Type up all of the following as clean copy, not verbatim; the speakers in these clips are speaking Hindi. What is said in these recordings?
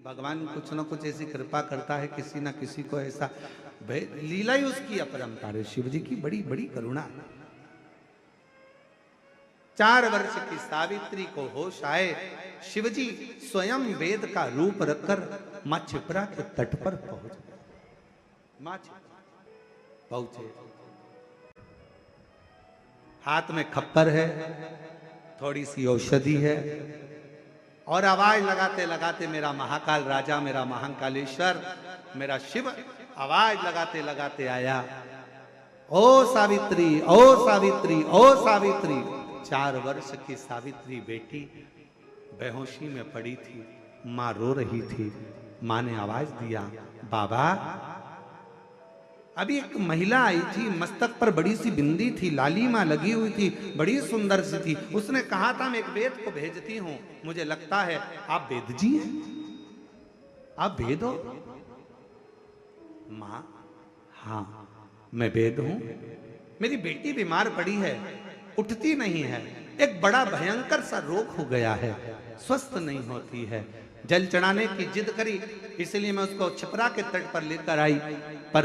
भगवान कुछ ना कुछ ऐसी कृपा करता है, किसी ना किसी को ऐसा लीला ही उसकी अपरंपार है। शिव जी की बड़ी बड़ी करुणा। 4 वर्ष की सावित्री को होश आए, शिवजी स्वयं वेद का रूप रखकर मां छिपरा के तट पर पहुंच गए। मां पहुंचे, हाथ में खप्पर है, थोड़ी सी औषधि है, और आवाज लगाते लगाते मेरा महाकाल राजा, मेरा महाकालेश्वर, मेरा शिव आवाज लगाते लगाते आया, ओ सावित्री, ओ सावित्री, ओ सावित्री। 4 वर्ष की सावित्री बेटी बेहोशी में पड़ी थी, मां रो रही थी। मां ने आवाज दिया, बाबा। अभी एक महिला आई थी, मस्तक पर बड़ी सी बिंदी थी, लालिमा लगी हुई थी, बड़ी सुंदर सी थी। उसने कहा था मैं एक वेद को भेजती हूं, मुझे लगता है आप वेद जी हैं, आप वेद हो? मां, हाँ मैं वेद हूं। मेरी बेटी बीमार पड़ी है, उठती नहीं है, एक बड़ा भयंकर सा रोग हो गया है, स्वस्थ नहीं होती है। जल चढ़ाने की जिद करी, इसलिए मैं उसको छिपरा के तट पर लेकर आई, पर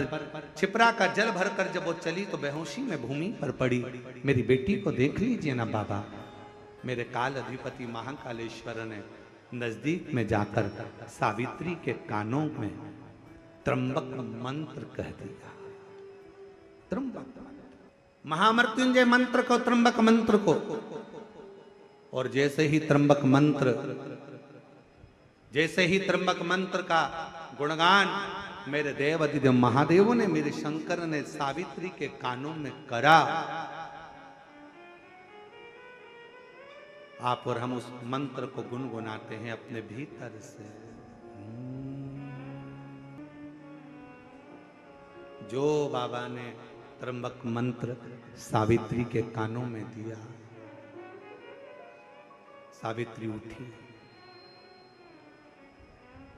छिपरा का जल भरकर जब वो चली तो बेहोशी में भूमि पर पड़ी। मेरी बेटी को देख लीजिए ना बाबा। मेरे काल अधिपति महाकालेश्वर ने नजदीक में जाकर सावित्री के कानों में त्र्यंबक मंत्र कह दिया। त्र्यंबक महामृत्युंजय मंत्र को, त्र्यंबक मंत्र को। और जैसे ही त्र्यंबक मंत्र का गुणगान मेरे देव अधिदेव महादेवों ने, मेरे शंकर ने सावित्री के कानों में करा, आप और हम उस मंत्र को गुनगुनाते हैं अपने भीतर से। जो बाबा ने त्र्यंबक मंत्र सावित्री के कानों में दिया, सावित्री उठी।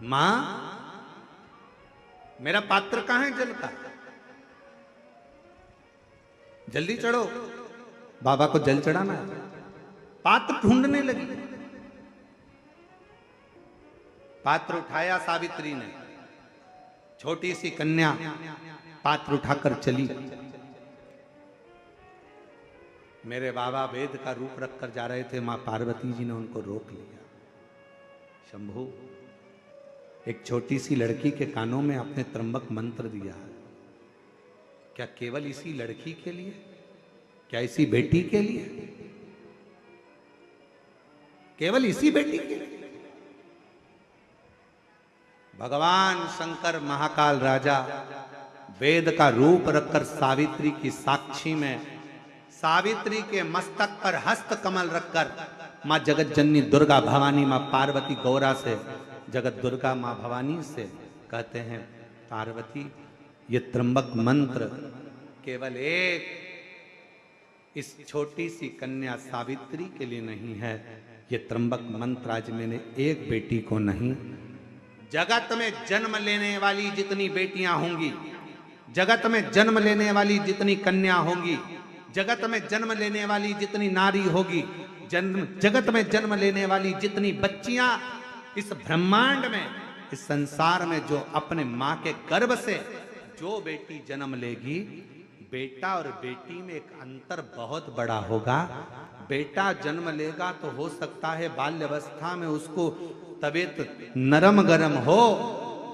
मां, मेरा पात्र कहां है जल का? जल्दी चढ़ो, बाबा को जल चढ़ाना है। पात्र ढूंढने लगी, पात्र उठाया सावित्री ने। छोटी सी कन्या पात्र उठाकर चली। मेरे बाबा वेद का रूप रखकर जा रहे थे, मां पार्वती जी ने उनको रोक लिया। शंभू, एक छोटी सी लड़की के कानों में आपने त्र्यंबक मंत्र दिया, क्या केवल इसी लड़की के लिए? क्या इसी बेटी के लिए? केवल इसी बेटी के लिए? भगवान शंकर महाकाल राजा वेद का रूप रखकर सावित्री की साक्षी में, सावित्री के मस्तक पर हस्त कमल रखकर मां जगत जननी दुर्गा भवानी, मां पार्वती गौरा से, जगत दुर्गा मां भवानी से कहते हैं, पार्वती ये त्र्यंबक मंत्र केवल एक इस छोटी सी कन्या सावित्री के लिए नहीं है, ये त्र्यंबक मंत्र आज मैंने एक बेटी को नहीं, जगत में जन्म लेने वाली जितनी बेटियां होंगी, जगत में जन्म लेने वाली जितनी कन्या होंगी, जगत में जन्म लेने वाली जितनी नारी होगी, जगत में जन्म लेने वाली जितनी बच्चियां इस ब्रह्मांड में, इस संसार में, जो अपने मां के गर्भ से जो बेटी जन्म लेगी, बेटा और बेटी में एक अंतर बहुत बड़ा होगा। बेटा जन्म लेगा तो हो सकता है बाल्यावस्था में उसको तबीयत नरम गरम हो,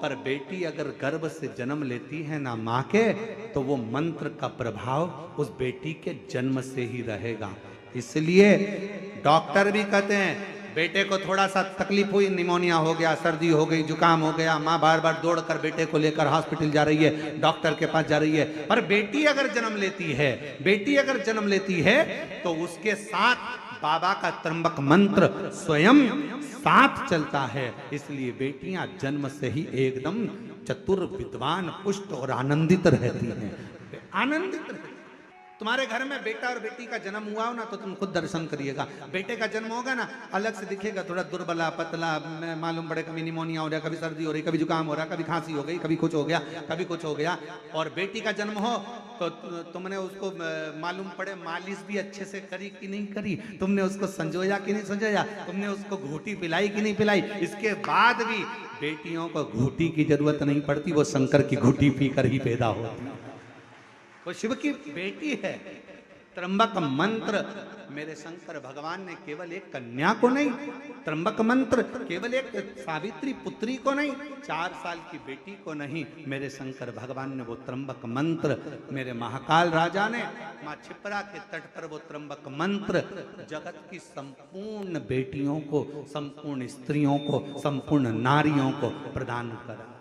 पर बेटी अगर गर्भ से जन्म लेती है ना मां के, तो वो मंत्र का प्रभाव उस बेटी के जन्म से ही रहेगा। इसलिए डॉक्टर भी कहते हैं, बेटे को थोड़ा सा तकलीफ हुई, निमोनिया हो गया, सर्दी हो गई, जुकाम हो गया, मां बार बार दौड़कर बेटे को लेकर हॉस्पिटल जा रही है, डॉक्टर के पास जा रही है, पर बेटी अगर जन्म लेती है, बेटी अगर जन्म लेती है तो उसके साथ बाबा का त्र्यंबक मंत्र स्वयं साथ चलता है। इसलिए बेटियां जन्म से ही एकदम चतुर, विद्वान, पुष्ट और आनंदित रहती हैं, आनंदित रहती। तुम्हारे घर में बेटा और बेटी का जन्म हुआ हो ना तो तुम खुद दर्शन करिएगा। बेटे का जन्म होगा ना अलग से दिखेगा, थोड़ा दुर्बला पतला, मालूम पड़े कभी निमोनिया हो रहा, कभी सर्दी हो रही, कभी जुकाम हो रहा, कभी खांसी हो गई, कभी कुछ हो गया, कभी कुछ हो गया। और बेटी का जन्म हो तो तुमने उसको मालूम पड़े मालिश भी अच्छे से करी कि नहीं करी, तुमने उसको संजोया कि नहीं संजोया, तुमने उसको घूटी पिलाई कि नहीं पिलाई। इसके बाद भी बेटियों को घूटी की जरूरत नहीं पड़ती, वो शंकर की घूटी पीकर ही पैदा होती, वो शिव की बेटी है। त्र्यंबक मंत्र मेरे शंकर भगवान ने केवल एक कन्या को नहीं, त्र्यंबक मंत्र केवल एक सावित्री पुत्री को नहीं, 4 साल की बेटी को नहीं, मेरे शंकर भगवान ने वो त्र्यंबक मंत्र मेरे महाकाल राजा ने माँ क्षिप्रा के तट पर वो त्र्यंबक मंत्र जगत की संपूर्ण बेटियों को, संपूर्ण स्त्रियों को, संपूर्ण नारियों को प्रदान करा।